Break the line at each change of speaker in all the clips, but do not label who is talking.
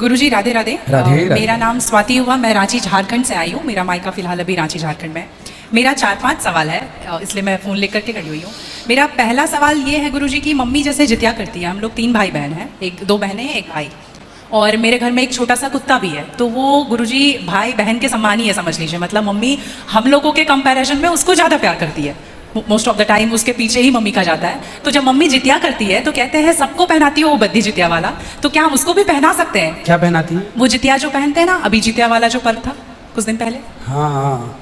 गुरुजी राधे राधे।
राधे।
मेरा नाम स्वाति हुआ, मैं रांची झारखंड से आई हूँ। मेरा मायका फिलहाल अभी रांची झारखंड में है। मेरा 4-5 सवाल है, इसलिए मैं फ़ोन लेकर के खड़ी हुई हूँ। मेरा पहला सवाल ये है गुरुजी कि मम्मी जैसे जितिया करती है, हम लोग 3 भाई बहन हैं, 2 बहनें हैं 1 भाई, और मेरे घर में एक छोटा सा कुत्ता भी है। तो वो गुरुजी भाई बहन के समान ही है, समझ लीजिए। मतलब मम्मी हम लोगों के कंपैरिजन में उसको ज़्यादा प्यार करती है। मोस्ट ऑफ द टाइम उसके पीछे ही मम्मी का जाता है। तो जब मम्मी जितिया करती है तो कहते हैं सबको पहनाती है वो बद्दी जितिया वाला, तो क्या हम उसको भी पहना सकते हैं?
क्या पहनाती है?
वो जितिया जो पहनते हैं ना, अभी जितिया वाला जो पर्व था कुछ दिन पहले,
हाँ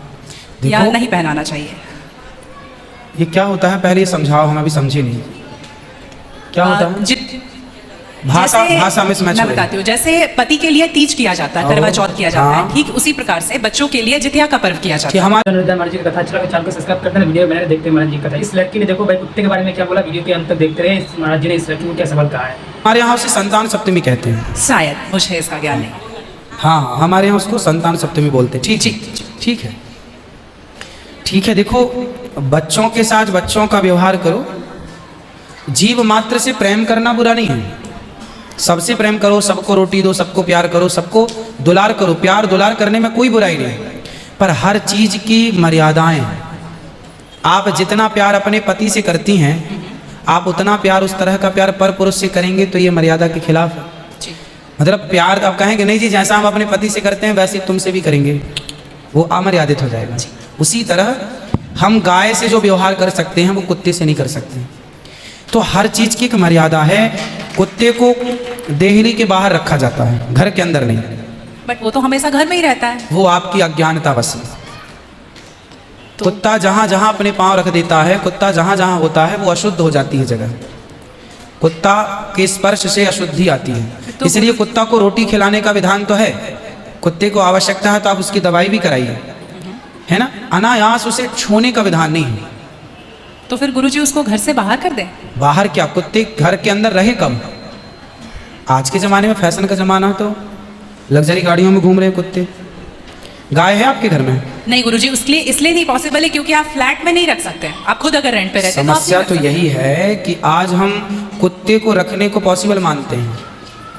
या
देखो
नहीं पहनाना चाहिए?
ये क्या होता है, पहले ये समझाओ, हम अभी समझे नहीं क्या होता है। भाषा में
मैं बताती हूँ। जैसे पति के लिए तीज किया जाता है, करवा चौथ किया जाता है, ठीक उसी प्रकार से बच्चों के लिए जितिया का पर्व किया जाता है।
हमारे
महाराज जी की कथा चला, चैनल को सब्सक्राइब करते हैं, वीडियो मैंने देखते हैं महाराज जी की कथा। इस लड़की ने देखो भाई कुत्ते के बारे में क्या बोला, वीडियो के अंत तक देखते रहे। महाराज जी ने इस लड़की को क्या सवाल कहा है।
हमारे यहाँ उसे संतान सप्तमी कहते हैं।
शायद, मुझे इसका ज्ञान नहीं।
हाँ, हमारे यहाँ उसको संतान सप्तमी बोलते हैं। ठीक है, ठीक है। देखो, बच्चों के साथ बच्चों का व्यवहार करो। जीव मात्र से प्रेम करना बुरा नहीं है। सबसे प्रेम करो, सबको रोटी दो, सबको प्यार करो, सबको दुलार करो। प्यार दुलार करने में कोई बुराई नहीं, पर हर चीज की मर्यादाएं। आप जितना प्यार अपने पति से करती हैं, आप उतना प्यार, उस तरह का प्यार पर पुरुष से करेंगे तो ये मर्यादा के खिलाफ है। मतलब प्यार आप कहेंगे नहीं जी, जैसा हम अपने पति से करते हैं वैसे तुमसे भी करेंगे, वो अमर्यादित हो जाएगा। उसी तरह हम गाय से जो व्यवहार कर सकते हैं वो कुत्ते से नहीं कर सकते। तो हर चीज की एक मर्यादा है। कुत्ते को देहली के बाहर रखा जाता है, घर के अंदर नहीं।
बट वो तो हमेशा घर में ही रहता है।
वो आपकी अज्ञानता बस है। तो कुत्ता जहां जहां अपने पांव रख देता है, कुत्ता जहां जहां होता है वो अशुद्ध हो जाती है जगह। कुत्ता के स्पर्श से अशुद्धि आती है। तो इसलिए कुत्ता को रोटी खिलाने का विधान तो है। कुत्ते को आवश्यकता है तो आप उसकी दवाई भी कराइए, है ना। अनायास उसे छूने का विधान नहीं है।
तो फिर गुरुजी उसको घर से बाहर कर दें?
बाहर क्या, कुत्ते घर के अंदर रहे कब? आज के ज़माने में फैशन का ज़माना, तो लग्जरी गाड़ियों में घूम रहे कुत्ते। गाय है आपके घर में?
नहीं गुरुजी, उसके लिए इसलिए नहीं पॉसिबल है क्योंकि आप फ्लैट में नहीं रख सकते हैं। आप खुद अगर रेंट पे रहते हैं तो
समस्या तो यही है कि आज हम कुत्ते को रखने को पॉसिबल मानते हैं,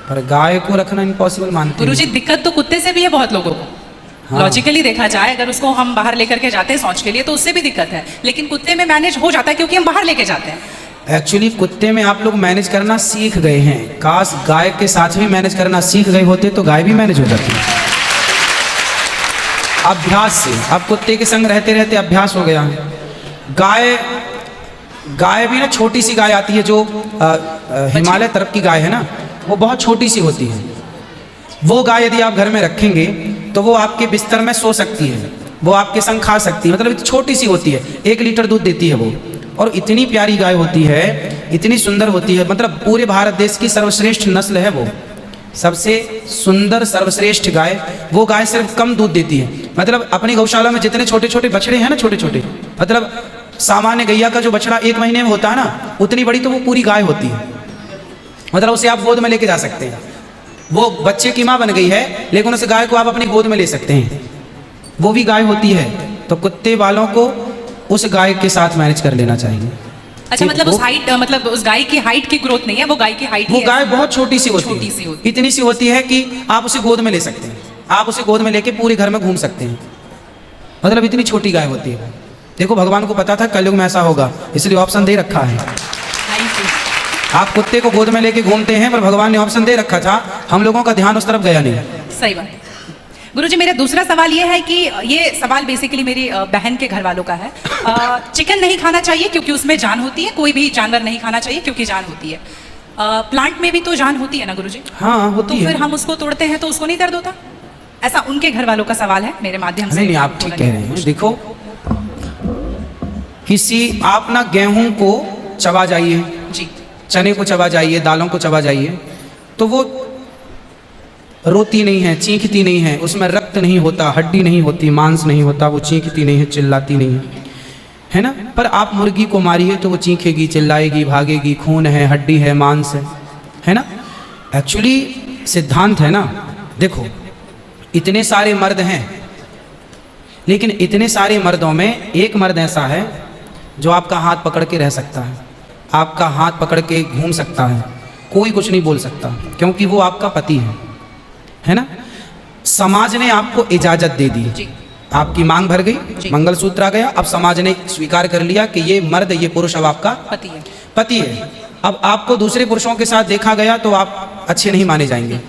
पर गाय को रखना इम्पॉसिबल मानते हैं।
गुरुजी दिक्कत तो कुत्ते से भी है बहुत लोगों को। लॉजिकली देखा जाए, अगर उसको हम बाहर लेकर के जाते हैं शौच के लिए तो उससे भी दिक्कत है, लेकिन कुत्ते में मैनेज हो जाता है क्योंकि हम बाहर लेके जाते हैं।
एक्चुअली कुत्ते में आप लोग मैनेज करना सीख गए हैं। काश गाय के साथ भी मैनेज करना सीख गए होते तो गाय भी मैनेज हो जाती है अभ्यास से। अब कुत्ते के संग रहते रहते अभ्यास हो गया। गाय भी ना, छोटी सी गाय आती है जो हिमालय तरफ की गाय है ना, वो बहुत छोटी सी होती है। वो गाय यदि आप घर में रखेंगे तो वो आपके बिस्तर में सो सकती है, वो आपके संग खा सकती है। मतलब छोटी सी होती है, 1 लीटर दूध देती है वो, और इतनी प्यारी गाय होती है, इतनी सुंदर होती है। मतलब पूरे भारत देश की सर्वश्रेष्ठ नस्ल है वो, सबसे सुंदर सर्वश्रेष्ठ गाय। वो गाय सिर्फ कम दूध देती है। मतलब अपनी गौशाला में जितने छोटे छोटे बछड़े हैं ना, छोटे छोटे, मतलब सामान्य गैया का जो बछड़ा 1 महीने में होता है ना, उतनी बड़ी तो वो पूरी गाय होती है। मतलब उसे आप गोद में लेके जा सकते हैं। वो बच्चे की माँ बन गई है, लेकिन उस गाय को आप अपनी गोद में ले सकते हैं, वो भी गाय होती है। तो कुत्ते वालों को उस गाय के साथ मैनेज कर लेना चाहिए।
अच्छा, मतलब उस हाइट, मतलब उस गाय की हाइट की ग्रोथ नहीं है, वो गाय की हाइट,
वो गाय बहुत छोटी सी होती है, इतनी सी होती है कि आप उसे गोद में ले सकते हैं। आप उसे गोद में लेके पूरे घर में घूम सकते हैं। मतलब इतनी छोटी गाय होती है। देखो, भगवान को पता था कलयुग में ऐसा होगा, इसलिए ऑप्शन दे रखा है। आप कुत्ते को गोद में लेके घूमते हैं, पर भगवान ने ऑप्शन दे रखा था, हम लोगों का ध्यान उस तरफ गया नहीं।
सही बात। गुरुजी, मेरा दूसरा सवाल ये है कि ये सवाल बेसिकली मेरी बहन के घर वालों का है। चिकन नहीं खाना चाहिए क्योंकि उसमें जान होती है। कोई भी जानवर नहीं खाना चाहिए क्योंकि जान होती है। प्लांट में भी तो जान होती है ना गुरुजी?
हाँ, होती है।
तो फिर हम उसको तोड़ते हैं तो उसको नहीं दर्द होता? ऐसा उनके घर वालों का सवाल है, मेरे माध्यम से।
नहीं, आप ठीक कह रहे हैं। देखो, आप ना गेहूं को चबा जाइए
जी,
चने को चबा जाइए, दालों को चबा जाइए, तो वो रोती नहीं है, चीखती नहीं है, उसमें रक्त नहीं होता, हड्डी नहीं होती, मांस नहीं होता, वो चीखती नहीं है, चिल्लाती नहीं है ना। पर आप मुर्गी को मारिए तो वो चीखेगी, चिल्लाएगी, भागेगी, खून है, हड्डी है, मांस है ना। एक्चुअली सिद्धांत है ना। देखो, इतने सारे मर्द हैं, लेकिन इतने सारे मर्दों में एक मर्द ऐसा है जो आपका हाथ पकड़ के रह सकता है, आपका हाथ पकड़ के घूम सकता है, कोई कुछ नहीं बोल सकता, क्योंकि वो आपका पति है। है ना। समाज ने आपको इजाजत दे दी,
जी
आपकी मांग भर गई,
जी।
मंगलसूत्र आ गया, अब समाज ने स्वीकार कर लिया कि ये मर्द, ये पुरुष अब आपका
पति है।
पति है। अब आपको दूसरे पुरुषों के साथ देखा गया तो आप अच्छे नहीं माने जाएंगे।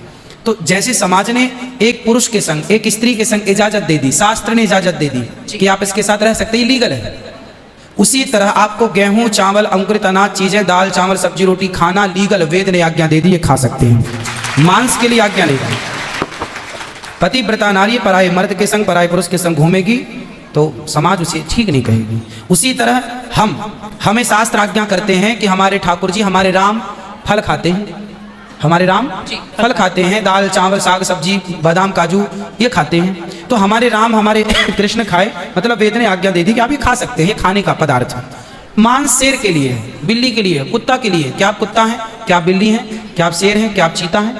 तो जैसे समाज ने एक पुरुष के संग, एक स्त्री के संग इजाजत दे दी, शास्त्र ने इजाजत दे दी कि आप इसके साथ रह सकते, ये लीगल है, उसी तरह आपको गेहूं, चावल, अंकुरित अनाज चीजें, दाल, चावल, सब्जी, रोटी खाना लीगल, वेद ने आज्ञा दे दी, ये खा सकते हैं। मांस के लिए आज्ञा नहीं दी। पतिव्रता नारी पराये मर्द के संग, पराये पुरुष के संग घूमेगी तो समाज उसे ठीक नहीं कहेगी। उसी तरह हमें शास्त्र आज्ञा करते हैं कि हमारे ठाकुर जी, हमारे राम फल खाते हैं, हमारे राम
जी।
फल खाते हैं, दाल, चावल, साग, सब्जी, बादाम, काजू ये खाते हैं। तो हमारे राम, हमारे कृष्ण खाए, मतलब वेद ने आज्ञा दे दी कि आप ये खा सकते हैं, खाने का पदार्थ। मांस शेर के लिए है, बिल्ली के लिए है, कुत्ता के लिए। क्या आप कुत्ता हैं? क्या आप बिल्ली हैं? क्या आप शेर हैं? क्या आप चीता हैं?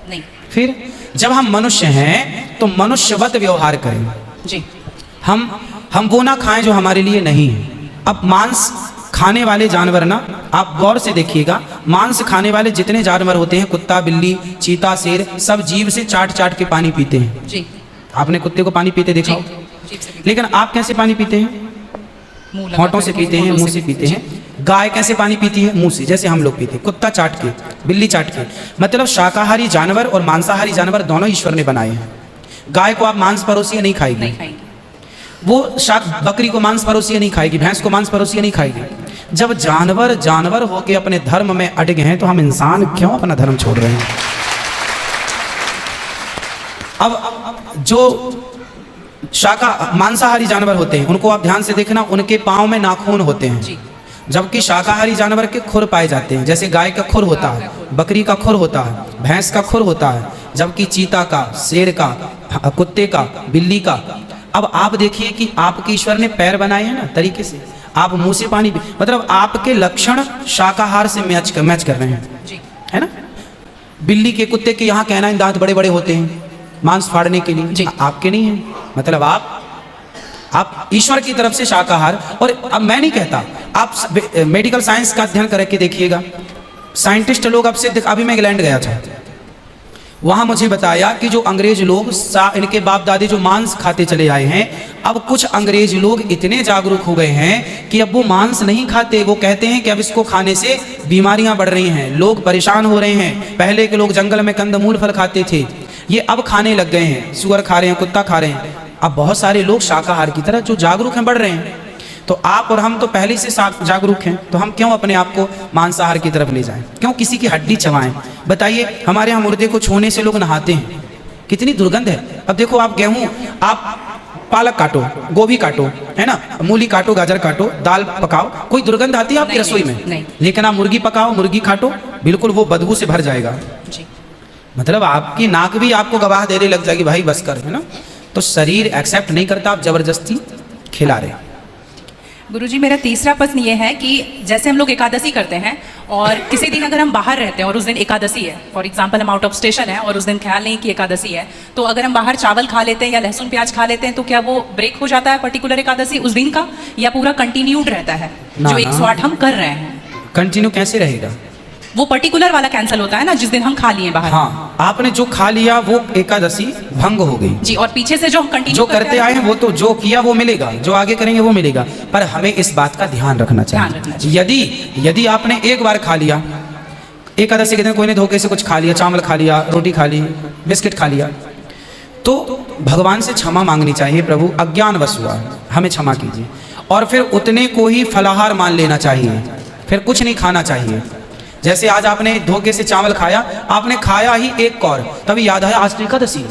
नहीं।
फिर जब हम मनुष्य हैं तो मनुष्यवत व्यवहार करें।
जी
हम वो ना खाएं जो हमारे लिए नहीं है। अब मांस खाने वाले जानवर ना, आप गौर से देखिएगा, मांस खाने वाले जितने जानवर होते हैं, कुत्ता, बिल्ली, चीता, शेर, सब जीभ से चाट चाट के पानी पीते हैं।
जी
आपने कुत्ते को पानी पीते देखा हो?
जी से भी-
लेकिन आप कैसे पानी पीते हैं?
मुंह लगा
होठों से
करके,
पीते हैं,
होठों
मुंह से पीते हैं। गाय कैसे पानी पीती है? मुंह से, जैसे हम लोग पीते हैं। कुत्ता चाट के, बिल्ली चाट के। मतलब शाकाहारी जानवर और मांसाहारी जानवर दोनों ईश्वर ने बनाए हैं। गाय को आप मांस परोसिए नहीं खाएगी,
नहीं खाएंगे।
वो बकरी को मांस परोसिए नहीं खाएगी, भैंस को मांस परोसिए नहीं खाएगी। जब जानवर जानवर होके अपने धर्म में अटके हैं तो हम इंसान क्यों अपना धर्म छोड़ रहे हैं? अब जो मांसाहारी जानवर होते हैं उनको आप ध्यान से देखना, उनके पाँव में नाखून होते हैं,
जी
जबकि शाकाहारी जानवर के खुर पाए जाते हैं। जैसे गाय का खुर होता है, बकरी का खुर होता है, भैंस का खुर होता है, जबकि चीता का, शेर का, कुत्ते का, बिल्ली का। अब आप देखिए कि आपके ईश्वर ने पैर बनाए हैं ना तरीके से, आप मुंह से पानी मतलब आपके लक्षण शाकाहार से मैच कर रहे हैं,
जी
है ना। बिल्ली के, कुत्ते के यहाँ कहना दांत बड़े बड़े होते हैं मांस फाड़ने के लिए,
जी।
आपके नहीं है। मतलब आप ईश्वर की तरफ से शाकाहार। और अब मैं नहीं कहता, आप मेडिकल साइंस का अध्ययन करके देखिएगा, साइंटिस्ट लोग अब से अभी मैं इंग्लैंड गया था, वहां मुझे बताया कि जो अंग्रेज लोग इनके बाप दादी जो मांस खाते चले आए हैं, अब कुछ अंग्रेज लोग इतने जागरूक हो गए हैं कि अब वो मांस नहीं खाते। वो कहते हैं कि अब इसको खाने से बीमारियां बढ़ रही हैं, लोग परेशान हो रहे हैं। पहले के लोग जंगल में कंदमूल फल खाते थे, ये अब खाने लग गए हैं, सुअर खा रहे हैं, कुत्ता खा रहे हैं। अब बहुत सारे लोग शाकाहार की तरह जो जागरूक हैं बढ़ रहे हैं। तो आप और हम तो पहले से जागरूक हैं, तो हम क्यों अपने आप को मांसाहार की तरफ ले जाएं? क्यों किसी की हड्डी चबाएं? बताइए, हमारे यहाँ मुर्दे को छूने से लोग नहाते हैं, कितनी दुर्गंध है। अब देखो, आप गेहूं, आप पालक काटो, गोभी काटो, है ना, मूली काटो, गाजर काटो, दाल पकाओ, कोई दुर्गंध आती है आपकी रसोई में?
नहीं।
लेकिन आप मुर्गी पकाओ, मुर्गी काटो, बिल्कुल वो बदबू से भर जाएगा।
जी
मतलब आपकी नाक भी आपको गवाह देने लग जाएगी, भाई बस कर, है ना। तो शरीर एक्सेप्ट नहीं करता, आप जबरदस्ती खिला रहे।
गुरुजी, मेरा तीसरा प्रश्न ये है कि जैसे हम लोग एकादशी करते हैं और किसी दिन अगर हम बाहर रहते हैं और उस दिन एकादशी है, फॉर एग्जांपल हम आउट ऑफ स्टेशन है और उस दिन ख्याल नहीं कि एकादशी है, तो अगर हम बाहर चावल खा लेते हैं या लहसुन प्याज खा लेते हैं तो क्या वो ब्रेक हो जाता है पर्टिकुलर एकादशी उस दिन का, या पूरा कंटिन्यूड रहता है? जो 108 हम कर रहे हैं
कंटिन्यू कैसे रहेगा?
वो पर्टिकुलर वाला कैंसिल होता है ना जिस दिन हम खा लिए बाहर।
हाँ, आपने जो खा लिया वो एकादशी भंग हो गई
जी, और पीछे से जो हम कंटिन्यू
जो करते आए हैं वो तो जो किया वो मिलेगा, जो आगे करेंगे वो मिलेगा। पर हमें इस बात का ध्यान रखना चाहिए। यदि आपने एक बार खा लिया, एकादशी के दिन कोई ने धोखे से कुछ खा लिया, चावल खा लिया, रोटी खा ली, बिस्किट खा लिया, तो भगवान से क्षमा मांगनी चाहिए, प्रभु अज्ञानवश हुआ, हमें क्षमा कीजिए। और फिर उतने को ही फलाहार मान लेना चाहिए, फिर कुछ नहीं खाना चाहिए। जैसे आज आपने धोखे से चावल खाया, आपने खाया ही एक कौर, तभी याद आया आज तो एकादशी है।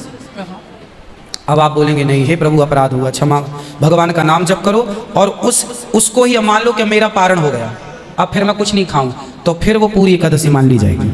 अब आप बोलेंगे नहीं, हे प्रभु अपराध हुआ, क्षमा, भगवान का नाम जप करो और उसको ही मान लो कि मेरा पारण हो गया, अब फिर मैं कुछ नहीं खाऊं, तो फिर वो पूरी एकादशी मान ली जाएगी।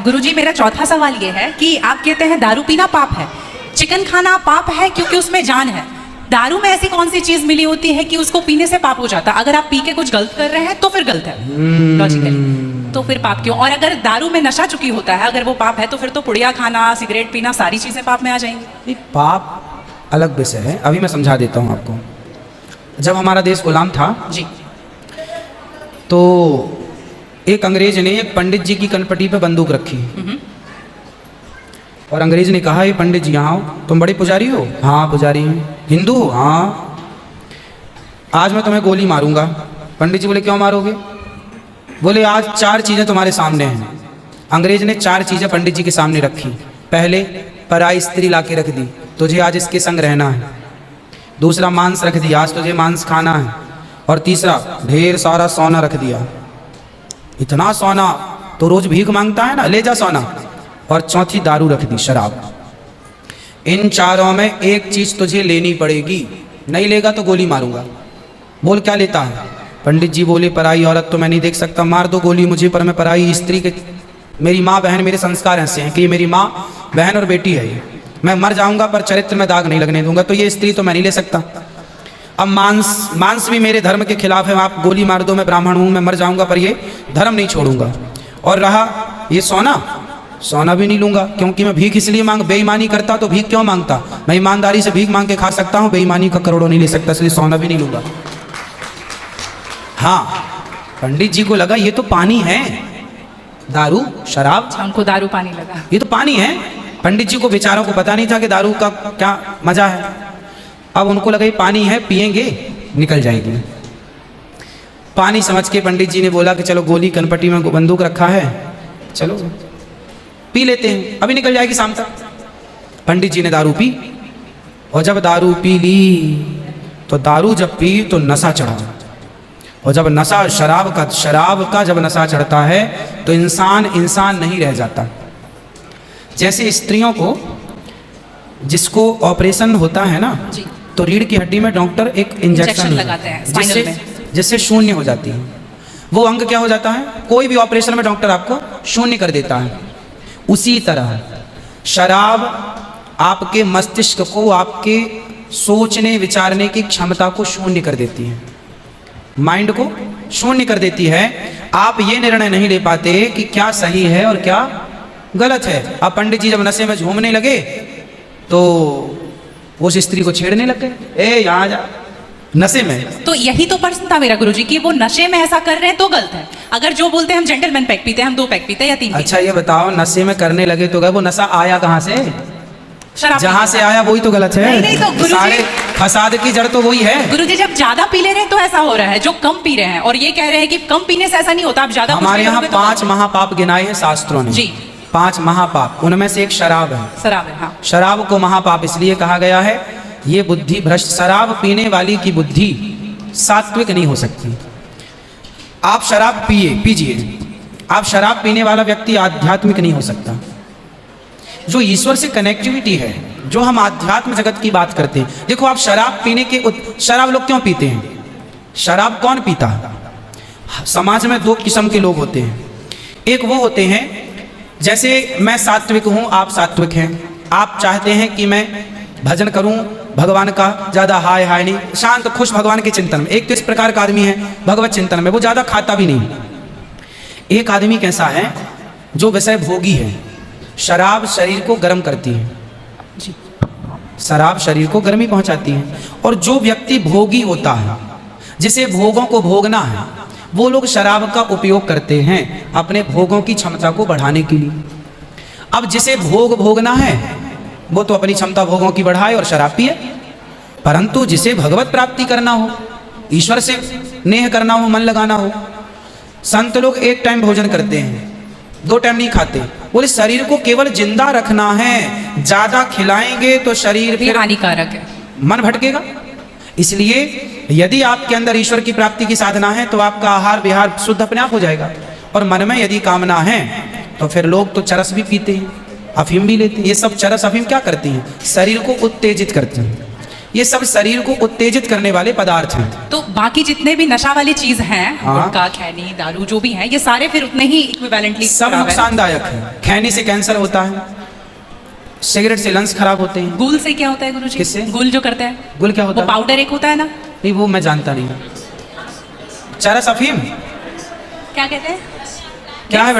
गुरुजी, मेरा चौथा सवाल ये है कि आप कहते हैं दारू पीना पाप है, चिकन खाना पाप है क्योंकि उसमें जान है। दारू में ऐसी कौन सी चीज मिली होती है कि उसको पीने से पाप हो जाता है? अगर आप पी के कुछ गलत कर रहे हैं तो फिर गलत है लॉजिकली, तो फिर पाप क्यों? और अगर दारू में नशा चुकी होता है, अगर वो पाप है तो फिर तो पुड़िया खाना, सिगरेट पीना, सारी चीजें पाप में आ जाएंगी।
पाप अलग विषय है, अभी मैं समझा देता हूँ आपको। जब हमारा देश गुलाम था
जी,
तो एक अंग्रेज ने एक पंडित जी की कनपटी पे बंदूक रखी और अंग्रेज ने कहा, ये पंडित जी यहाँ आओ, तुम बड़े पुजारी हो? हाँ पुजारी हूँ। हिंदू हो? हाँ। आज मैं तुम्हें गोली मारूंगा। पंडित जी बोले, क्यों मारोगे? बोले, आज 4 चीज़ें तुम्हारे सामने हैं। अंग्रेज ने 4 चीज़ें पंडित जी के सामने रखी। पहले, पराई स्त्री ला के रख दी, तुझे आज इसके संग रहना है। दूसरा, मांस रख दिया, आज तुझे मांस खाना है। और तीसरा, ढेर सारा सोना रख दिया। इतना सोना तो रोज भीख मांगता है ना, ले जा सोना। और चौथी, दारू रख दी, शराब। इन 4 में एक चीज तुझे लेनी पड़ेगी, नहीं लेगा तो गोली मारूंगा। बोल, क्या लेता है? पंडित जी बोले, पराई औरत तो मैं नहीं देख सकता, मार दो गोली मुझे, पर मैं पराई स्त्री के, मेरी माँ बहन, मेरे संस्कार ऐसे हैं कि ये मेरी माँ बहन और बेटी है, ये मैं मर जाऊंगा पर चरित्र में दाग नहीं लगने दूंगा, तो ये स्त्री तो मैं नहीं ले सकता। अब मांस भी मेरे धर्म के खिलाफ है, आप गोली मार दो, मैं ब्राह्मण हूँ, मैं मर जाऊंगा पर ये धर्म नहीं छोड़ूंगा। और रहा ये सोना भी नहीं लूंगा, क्योंकि मैं भीख इसलिए बेईमानी करता तो भीख क्यों मांगता? मैं ईमानदारी से भीख मांग के खा सकता हूँ, बेईमानी का करोड़ों नहीं ले सकता, इसलिए सोना भी नहीं लूंगा। हाँ, पंडित जी को लगा ये तो पानी है, दारू शराब,
उनको दारू पानी लगा,
ये तो पानी है। पंडित जी को बेचारों को पता नहीं था कि दारू का क्या मजा है। अब उनको लगा ये पानी है, पिएंगे निकल जाएगी। पानी समझ के पंडित जी ने बोला कि चलो, गोली कनपटी में बंदूक रखा है, चलो पी लेते हैं, अभी निकल जाएगी शाम तक। पंडित जी ने दारू पी, और जब दारू पी ली तो दारू जब पी तो नशा चढ़ा। और जब नशा शराब का जब नशा चढ़ता है तो इंसान नहीं रह जाता। जैसे स्त्रियों को, जिसको ऑपरेशन होता है ना, तो रीढ़ की हड्डी में डॉक्टर एक इंजेक्शन
लगाते हैं
जिससे शून्य हो जाती है। वो अंग क्या हो जाता है? कोई भी ऑपरेशन में डॉक्टर आपको शून्य कर देता है। उसी तरह शराब आपके मस्तिष्क को, आपके सोचने विचारने की क्षमता को शून्य कर देती है, माइंड को शून्य कर देती है। आप ये निर्णय नहीं ले पाते कि क्या सही है और क्या गलत है। अब पंडित जी जब नशे में झूमने लगे तो उस स्त्री को छेड़ने लग गए, ए यहाँ जा, नशे में।
तो यही तो प्रश्न था मेरा गुरुजी कि वो नशे में ऐसा कर रहे हैं तो गलत है। अगर जो बोलते हैं हम जेंटलमैन पैक पीते हैं, हम 2 पैक पीते हैं या 3
अच्छा ये बताओ, नशे में करने लगे तो गए, वो नशा आया कहाँ से?
शराब
जहाँ से आया वही तो गलत है।
नहीं तो गुरुजी,
सारे फसाद की जड़ तो वही है।
गुरुजी जब ज्यादा पी ले रहे हैं तो ऐसा हो रहा है, जो कम पी रहे हैं और ये कह रहे हैं कि कम पीने से ऐसा नहीं होता, आप ज्यादा।
हमारे यहाँ 5 महापाप गिनाए हैं शास्त्रों ने जी। 5 महापाप, उनमें से एक शराब है।
शराब है, हाँ।
शराब को महापाप इसलिए कहा गया है, ये बुद्धि भ्रष्ट, शराब पीने वाली की बुद्धि सात्विक नहीं हो सकती। आप शराब पीजिए, आप शराब पीने वाला व्यक्ति आध्यात्मिक नहीं हो सकता। जो ईश्वर से कनेक्टिविटी है, जो हम आध्यात्म जगत की बात करते हैं, देखो आप शराब पीने के शराब लोग क्यों पीते हैं? शराब कौन पीता है? समाज में 2 किस्म के लोग होते हैं। एक वो होते हैं, जैसे मैं सात्विक हूं, आप सात्विक हैं, आप चाहते हैं कि मैं भजन करूं भगवान का, ज़्यादा हाय नहीं, शांत खुश भगवान के चिंतन में। एक तो इस प्रकार का आदमी है भगवत चिंतन में, वो ज़्यादा खाता भी नहीं। एक आदमी कैसा है, जो विषय भोगी है। शराब शरीर को गर्म करती है, शराब शरीर को गर्मी पहुंचाती है। और जो व्यक्ति भोगी होता है, जिसे भोगों को भोगना है, वो लोग शराब का उपयोग करते हैं अपने भोगों की क्षमता को बढ़ाने के लिए। अब जिसे भोगना है वो तो अपनी क्षमता भोगों की बढ़ाए और शराब पिए, परंतु जिसे भगवत प्राप्ति करना हो, ईश्वर से नेह करना हो, मन लगाना हो, संत लोग 1 टाइम भोजन करते हैं, 2 टाइम नहीं खाते। बोले शरीर को केवल जिंदा रखना है, ज्यादा खिलाएंगे तो शरीर फिर
हानिकारक है,
मन भटकेगा। इसलिए यदि आपके अंदर ईश्वर की प्राप्ति की साधना है तो आपका आहार विहार शुद्ध अपने आप हो जाएगा। और मन में यदि कामना है तो फिर लोग तो चरस भी पीते हैं, अफीम भी लेते हैं। ये सब चरस अफीम क्या करती हैं? शरीर को उत्तेजित करते हैं। ये सब शरीर को उत्तेजित करने वाले पदार्थ हैं।
तो बाकी जितने भी नशा वाली चीज हैं,
हाँ।
गुटखा, खैनी, दारू जो भी हैं, ये सारे फिर उतने ही इक्विवेलेंटली
सब नुकसानदायक है। खैनी से कैंसर होता है, सिगरेट से लंग्स खराब होते हैं।
गुल से क्या होता है गुरुजी?
किससे?
गुल जो करते हैं,
गुल क्या होता
है?
वो
पाउडर एक होता है ना?
नहीं वो मैं जानता नहीं। चरस अफीम
क्या कहते हैं?
क्या है?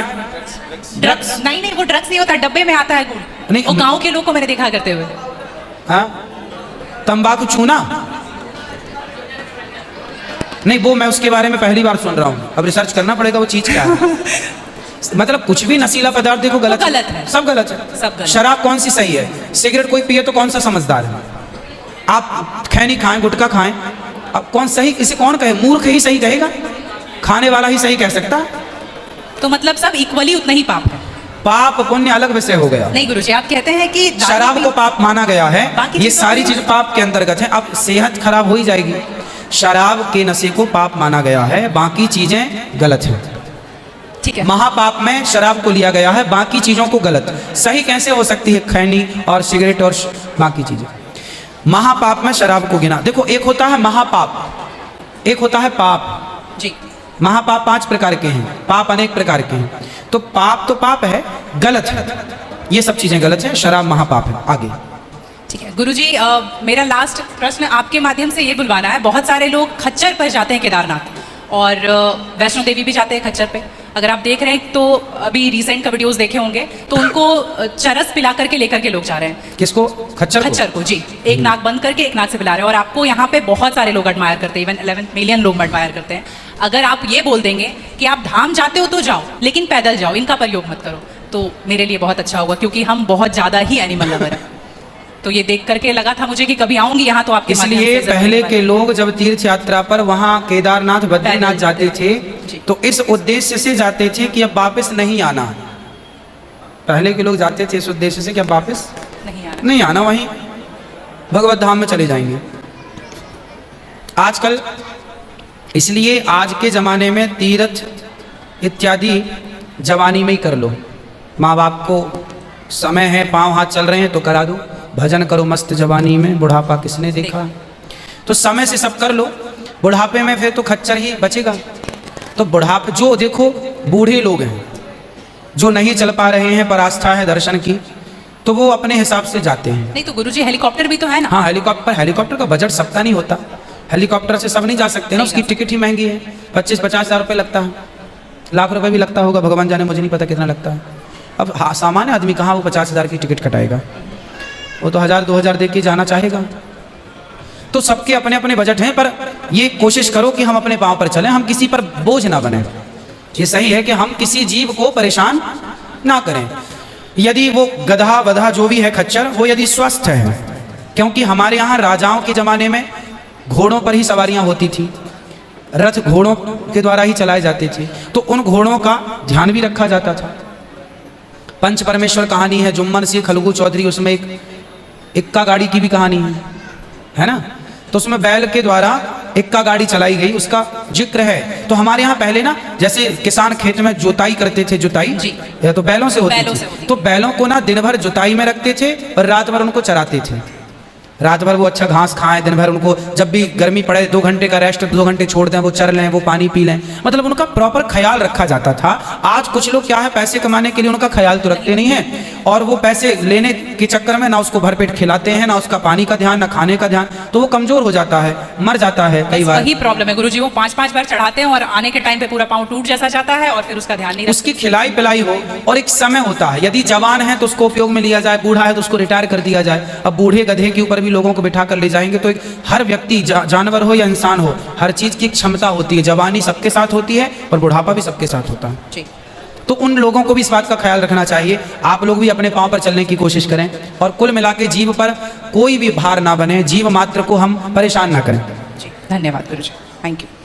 ड्रग्स? नहीं वो ड्रग्स नहीं होता, डब्बे में आता है गुल।
नहीं,
वो गांव के लोग को मैंने देखा करते हुए।
हाँ, तंबाकू छूना, नहीं, वो मैं उसके बारे में पहली बार सुन रहा हूँ, अब रिसर्च करना पड़ेगा वो चीज़ क्या है। मतलब कुछ भी नशीला पदार्थ देखो गलत
गलत है।
सब गलत है।
सब गलत।
शराब कौन सी सही है? सिगरेट कोई पिए तो कौन सा समझदार है? आप खैनी खाएं, गुटखा खाएं, अब कौन सही, इसे कौन कहे? मूर्ख ही सही कहेगा, खाने वाला ही सही कह सकता है।
तो मतलब सब इक्वली उतना ही पाप है।
पाप पुण्य अलग विषय हो गया।
नहीं गुरुजी, आप कहते हैं कि
शराब को पाप माना गया है,
बाकी
ये
चीज़ों
सारी
को-
चीज पाप के अंतर्गत है। अब सेहत खराब हो ही जाएगी। शराब के नशे को पाप माना गया है, बाकी चीजें गलत हैं।
ठीक है।
महापाप में शराब को लिया गया है, बाकी चीजों को गलत। सही कैसे हो सकती है? खैनी और सिगरेट और बाकी चीजें। महापाप में शराब को गिना। देखो, एक होता है महापाप, एक होता है पाप।
जी।
महापाप 5 प्रकार के हैं, पाप अनेक प्रकार के हैं। तो पाप है, गलत है, ये सब चीजें गलत है, शराब महापाप है। आगे
ठीक है गुरुजी, मेरा लास्ट प्रश्न आपके माध्यम से ये बुलवाना है। बहुत सारे लोग खच्चर पर जाते हैं केदारनाथ, और वैष्णो देवी भी जाते हैं खच्चर पे। अगर आप देख रहे हैं तो अभी रिसेंट का वीडियोस देखे होंगे, तो उनको चरस पिला करके लेकर के लोग जा रहे हैं।
किसको? खच्चर को?
खच्चर को, जी। एक नाक बंद करके एक नाक से पिला रहे हैं, और आपको यहाँ पे बहुत सारे लोग एडमायर करते हैं, इवन 11 मिलियन लोग एडमायर करते हैं। अगर आप ये बोल देंगे कि आप धाम जाते हो तो जाओ, लेकिन पैदल जाओ, इनका प्रयोग मत करो, तो मेरे लिए बहुत अच्छा होगा, क्योंकि हम बहुत ज़्यादा ही एनिमल लवर हैं। तो ये देख करके लगा था मुझे कि कभी आऊंगी यहाँ तो आपके माध्यम
इसलिए
से जरूर
पहले
एक बार-
के लोग जब तीर्थ यात्रा पर वहाँ केदारनाथ बद्रीनाथ
पैदल
जाते थे,
जी।
तो इस उद्देश्य से जाते थे कि अब वापस नहीं आना। पहले के लोग जाते थे इस उद्देश्य से कि अब वापस नहीं आना, वहीं भगवत धाम में चले जाएंगे। आजकल इसलिए आज के ज़माने में तीर्थ इत्यादि जवानी में ही कर लो। माँ बाप को समय है, पाँव हाथ चल रहे हैं तो करा दो, भजन करो मस्त जवानी में, बुढ़ापा किसने देखा। तो समय से सब कर लो, बुढ़ापे में फिर तो खच्चर ही बचेगा। तो बुढ़ापे, जो देखो बूढ़े लोग हैं जो नहीं चल पा रहे हैं पर आस्था है दर्शन की, तो वो अपने हिसाब से जाते हैं।
नहीं तो गुरुजी हेलीकॉप्टर भी तो है ना।
हाँ, हेलीकॉप्टर का बजट सबका नहीं होता, हेलीकॉप्टर से सब नहीं जा सकते ना, उसकी टिकट ही महंगी है, 25-50 हज़ार रुपये लगता है, लाख रुपए भी लगता होगा, भगवान जाने, मुझे नहीं पता कितना लगता है। अब हाँ, सामान्य आदमी कहाँ वो 50,000 की टिकट कटाएगा, वो तो 1,000-2,000 दे के जाना चाहेगा। तो सबके अपने अपने बजट हैं, पर ये कोशिश करो कि हम अपने पाँव पर चलें, हम किसी पर बोझ ना बने। ये सही है कि हम किसी जीव को परेशान ना करें। यदि वो गधा वधा जो भी है खच्चर, वो यदि स्वस्थ है, क्योंकि हमारे यहाँ राजाओं के ज़माने में घोड़ों पर ही सवारियाँ होती थी, रथ घोड़ों के द्वारा ही चलाए जाते थे, तो उन घोड़ों का ध्यान भी रखा जाता था। पंच परमेश्वर कहानी है, जुम्मन सिंह खलगू चौधरी, उसमें एक इक्का गाड़ी की भी कहानी है ना, तो उसमें बैल के द्वारा इक्का गाड़ी चलाई गई, उसका जिक्र है। तो हमारे यहाँ पहले ना, जैसे किसान खेत में जुताई करते थे, जुताई
जी।
या तो बैलों से होती थी, तो बैलों को ना दिन भर जुताई में रखते थे और रात भर उनको चराते थे। रात भर वो अच्छा घास खाएं, दिन भर उनको जब भी गर्मी पड़े 2 घंटे का रेस्ट, 2 घंटे छोड़ दें, वो चर लें, वो पानी पी लें, मतलब उनका प्रॉपर ख्याल रखा जाता था। आज कुछ लोग क्या है, पैसे कमाने के लिए उनका ख्याल तो रखते नहीं है, और वो पैसे लेने के चक्कर में ना उसको भरपेट खिलाते हैं, ना उसका पानी का ध्यान, ना खाने का ध्यान, तो वो कमजोर हो जाता है, मर जाता है कई बार।
वही प्रॉब्लम है गुरुजी, वो 5-5 बार चढ़ाते हैं और आने के टाइम पे पूरा पाँव टूट जैसा जाता है, और फिर उसका ध्यान नहीं
उसकी खिलाई पिलाई हो, और एक समय होता है, यदि जवान है तो उसको उपयोग में लिया जाए, बूढ़ा है तो उसको रिटायर कर दिया जाए। अब बूढ़े गधे के ऊपर भी लोगों को बिठा कर ले जाएंगे, तो एक हर व्यक्ति जानवर हो या इंसान हो, हर चीज की एक क्षमता होती है, जवानी सबके साथ होती है और बुढ़ापा भी सबके साथ होता है।
जी।
तो उन लोगों को भी इस बात का ख्याल रखना चाहिए। आप लोग भी अपने पांव पर चलने की कोशिश करें, और कुल मिला के जीव पर कोई भी भार ना बने, जीव मात्र को हम परेशान ना करें।
जी, धन्यवाद गुरुजी, थैंक यू।